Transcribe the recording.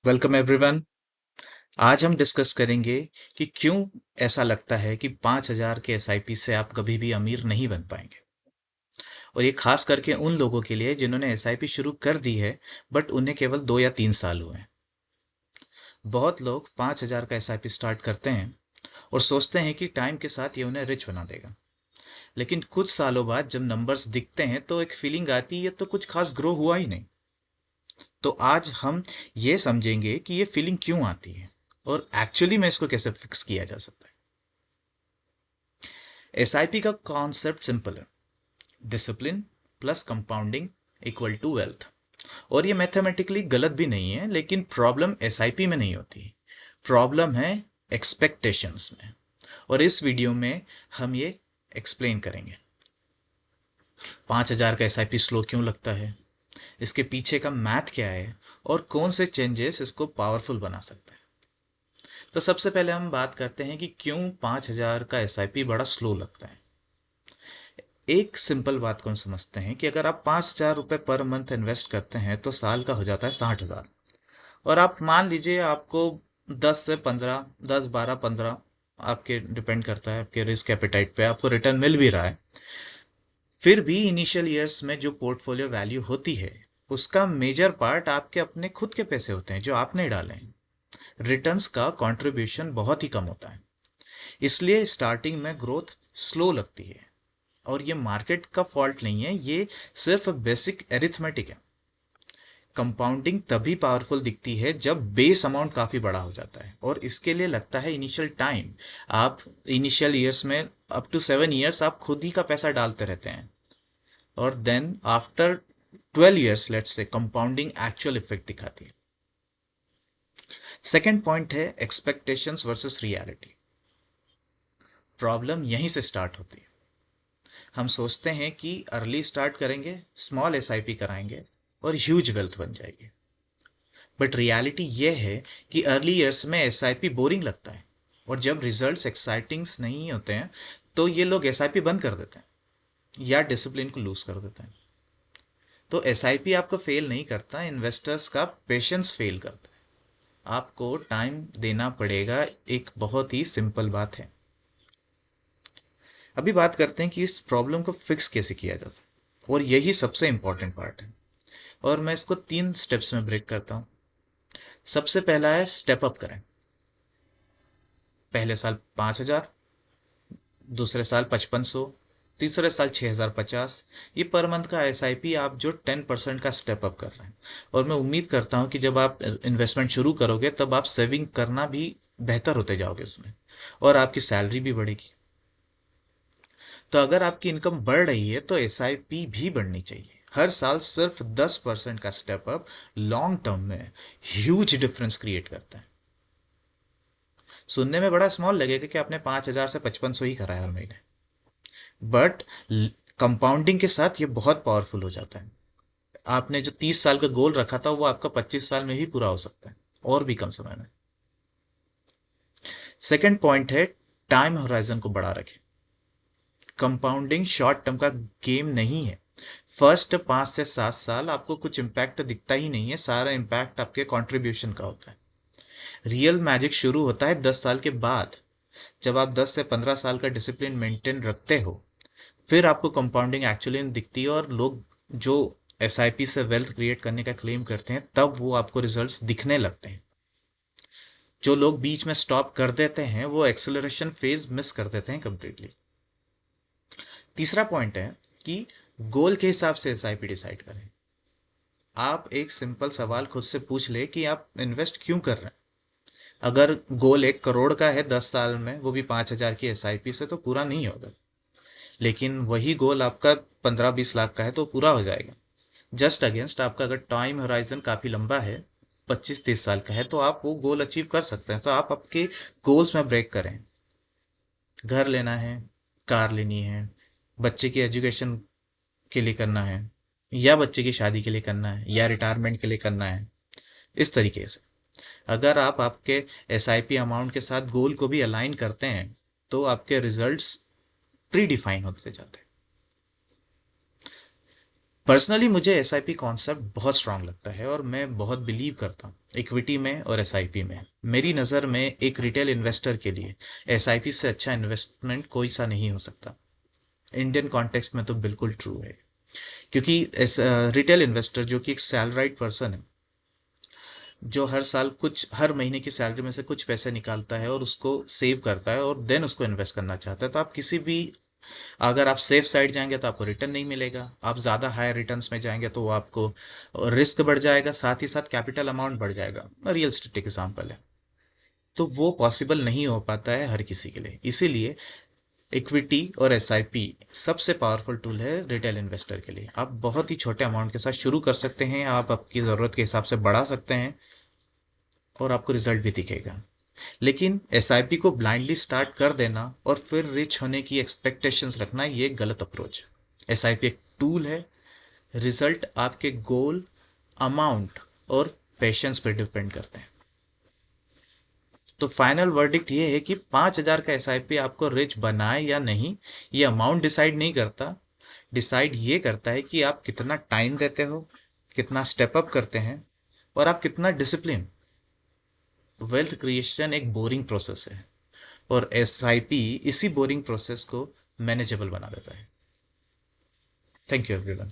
Welcome everyone. आज हम discuss करेंगे कि क्यों ऐसा लगता है कि 5,000 के एसआईपी से आप कभी भी अमीर नहीं बन पाएंगे। और ये खास करके उन लोगों के लिए जिन्होंने एसआईपी शुरू कर दी है, बट उन्हें केवल 2 या 3 साल हुए हैं। बहुत लोग 5,000 का एसआईपी स्टार्ट करते हैं और सोचते हैं कि टाइम के साथ ये उन्हें रिच बना देगा। लेकिन कुछ सालों बाद जब नंबर्स दिखते हैं तो एक फीलिंग आती है तो कुछ खास ग्रो हुआ ही नहीं। तो आज हम ये समझेंगे कि ये फीलिंग क्यों आती है और एक्चुअली में इसको कैसे फिक्स किया जा सकता है। एसआईपी का कॉन्सेप्ट सिंपल है। Discipline plus compounding equal to wealth. और ये मैथमेटिकली गलत भी नहीं है, लेकिन प्रॉब्लम एसआईपी में नहीं होती, प्रॉब्लम है एक्सपेक्टेशंस में। और इस वीडियो में हम ये एक्सप्लेन करेंगे 5,000 का एसआईपी स्लो क्यों लगता है, इसके पीछे का मैथ क्या है और कौन से चेंजेस इसको पावरफुल बना सकते हैं। तो सबसे पहले हम बात करते हैं कि क्यों 5,000 का एसआईपी बड़ा स्लो लगता है। एक सिंपल बात को हम समझते हैं कि अगर आप 5,000 रुपये पर मंथ इन्वेस्ट करते हैं तो साल का हो जाता है 60,000। और आप मान लीजिए आपको 10 से 15, 10, 12, 15, आपके डिपेंड करता है आपके रिस्क एपेटाइट पे, आपको रिटर्न मिल भी रहा है। फिर भी इनिशियल ईयर्स में जो पोर्टफोलियो वैल्यू होती है उसका मेजर पार्ट आपके अपने खुद के पैसे होते हैं जो आपने डाले हैं। रिटर्न्स का कंट्रीब्यूशन बहुत ही कम होता है। इसलिए स्टार्टिंग में ग्रोथ स्लो लगती है। और ये मार्केट का फॉल्ट नहीं है, ये सिर्फ बेसिक एरिथमेटिक है। कंपाउंडिंग तभी पावरफुल दिखती है जब बेस अमाउंट काफ़ी बड़ा हो जाता है, और इसके लिए लगता है इनिशियल टाइम। आप इनिशियल ईयर्स में अप टू 7 ईयर्स आप खुद ही का पैसा डालते रहते हैं, और then after 12 years let's say compounding actual effect दिखाती है। सेकेंड पॉइंट है एक्सपेक्टेशंस वर्सेस रियलिटी। प्रॉब्लम यहीं से स्टार्ट होती है। हम सोचते हैं कि अर्ली स्टार्ट करेंगे, स्मॉल एसआईपी कराएंगे और ह्यूज वेल्थ बन जाएगी। बट रियलिटी ये है कि अर्ली ईयर्स में एसआईपी बोरिंग लगता है, और जब रिजल्ट्स एक्साइटिंग्स नहीं होते हैं तो ये लोग एसआईपी बंद कर देते हैं या डिसिप्लिन को लूज कर देते हैं। तो एसआईपी आपको फेल नहीं करता, इन्वेस्टर्स का पेशेंस फेल करता है। आपको टाइम देना पड़ेगा, एक बहुत ही सिंपल बात है। अभी बात करते हैं कि इस प्रॉब्लम को फिक्स कैसे किया जा सकता है, और यही सबसे इंपॉर्टेंट पार्ट है। और मैं इसको 3 स्टेप्स में ब्रेक करता हूँ। सबसे पहला है स्टेप अप करें। पहले साल 5,000, दूसरे साल 5,500, तीसरे साल 6,050। ये पर मंथ का एसआईपी आप जो 10% का स्टेप अप कर रहे हैं। और मैं उम्मीद करता हूँ कि जब आप इन्वेस्टमेंट शुरू करोगे तब आप सेविंग करना भी बेहतर होते जाओगे उसमें, और आपकी सैलरी भी बढ़ेगी। तो अगर आपकी इनकम बढ़ रही है तो एसआईपी भी बढ़नी चाहिए। हर साल सिर्फ 10% का स्टेप अप लॉन्ग टर्म में ह्यूज डिफरेंस क्रिएट करता है। सुनने में बड़ा स्मॉल लगेगा कि आपने 5,000 से 5,500 ही करा है हर महीने, बट कंपाउंडिंग के साथ ये बहुत पावरफुल हो जाता है। आपने जो 30 साल का गोल रखा था वो आपका 25 साल में भी पूरा हो सकता है, और भी कम समय में। सेकेंड पॉइंट है टाइम होराइजन को बढ़ा रखें। कंपाउंडिंग शॉर्ट टर्म का गेम नहीं है। फर्स्ट 5 से 7 साल आपको कुछ इम्पैक्ट दिखता ही नहीं है, सारा इम्पैक्ट आपके कंट्रीब्यूशन का होता है। रियल मैजिक शुरू होता है 10 साल के बाद, जब आप 10 से 15 साल का डिसिप्लिन मेंटेन रखते हो। फिर आपको कंपाउंडिंग एक्चुअली दिखती है, और लोग जो एसआईपी से वेल्थ क्रिएट करने का क्लेम करते हैं तब वो आपको रिजल्ट्स दिखने लगते हैं। जो लोग बीच में स्टॉप कर देते हैं वो एक्सेलरेशन फेज मिस कर देते हैं कंप्लीटली। तीसरा पॉइंट है कि गोल के हिसाब से एसआईपी डिसाइड करें। आप एक सिंपल सवाल खुद से पूछ ले कि आप इन्वेस्ट क्यों कर रहे हैं। अगर गोल 1 करोड़ का है 10 साल में, वो भी 5,000 की एसआईपी से, तो पूरा नहीं होगा। लेकिन वही गोल आपका 15-20 लाख का है तो पूरा हो जाएगा। जस्ट अगेंस्ट आपका अगर टाइम होराइजन काफ़ी लंबा है, 25-30 साल का है, तो आप वो गोल अचीव कर सकते हैं। तो आप आपके गोल्स में ब्रेक करें। घर लेना है, कार लेनी है, बच्चे की एजुकेशन के लिए करना है, या बच्चे की शादी के लिए करना है, या रिटायरमेंट के लिए करना है, इस तरीके से अगर आप आपके एसआईपी अमाउंट के साथ गोल को भी अलाइन करते हैं तो आपके रिजल्ट्स प्री डिफाइन होते जाते हैं। पर्सनली मुझे एसआईपी कॉन्सेप्ट बहुत स्ट्रांग लगता है और मैं बहुत बिलीव करता हूँ इक्विटी में और एसआईपी में। मेरी नज़र में एक रिटेल इन्वेस्टर के लिए एसआईपी से अच्छा इन्वेस्टमेंट कोई सा नहीं हो सकता। इंडियन कॉन्टेक्स्ट में तो बिल्कुल ट्रू है, क्योंकि रिटेल इन्वेस्टर जो कि एक सैलराइड पर्सन है, जो हर साल कुछ, हर महीने की सैलरी में से कुछ पैसे निकालता है और उसको सेव करता है और देन उसको इन्वेस्ट करना चाहता है, तो आप किसी भी, अगर आप सेफ साइड जाएंगे तो आपको रिटर्न नहीं मिलेगा, आप ज़्यादा हायर रिटर्न्स में जाएंगे तो वो आपको रिस्क बढ़ जाएगा, साथ ही साथ कैपिटल अमाउंट बढ़ जाएगा। रियल स्टेट एग्जाम्पल है, तो वो पॉसिबल नहीं हो पाता है हर किसी के लिए। इसीलिए इक्विटी और एसआईपी सबसे पावरफुल टूल है रिटेल इन्वेस्टर के लिए। आप बहुत ही छोटे अमाउंट के साथ शुरू कर सकते हैं, आप आपकी ज़रूरत के हिसाब से बढ़ा सकते हैं और आपको रिजल्ट भी दिखेगा। लेकिन एसआईपी को ब्लाइंडली स्टार्ट कर देना और फिर रिच होने की एक्सपेक्टेशंस रखना, ये गलत अप्रोच। एसआईपी एक टूल है, रिजल्ट आपके गोल, अमाउंट और पेशेंस पर डिपेंड करते हैं। तो फाइनल वर्डिक्ट ये है कि 5,000 का एसआईपी आपको रिच बनाए या नहीं, ये अमाउंट डिसाइड नहीं करता। डिसाइड ये करता है कि आप कितना टाइम देते हो, कितना स्टेप अप करते हैं और आप कितना डिसिप्लिन। वेल्थ क्रिएशन एक बोरिंग प्रोसेस है और एसआईपी इसी बोरिंग प्रोसेस को मैनेजेबल बना देता है। Thank you everyone.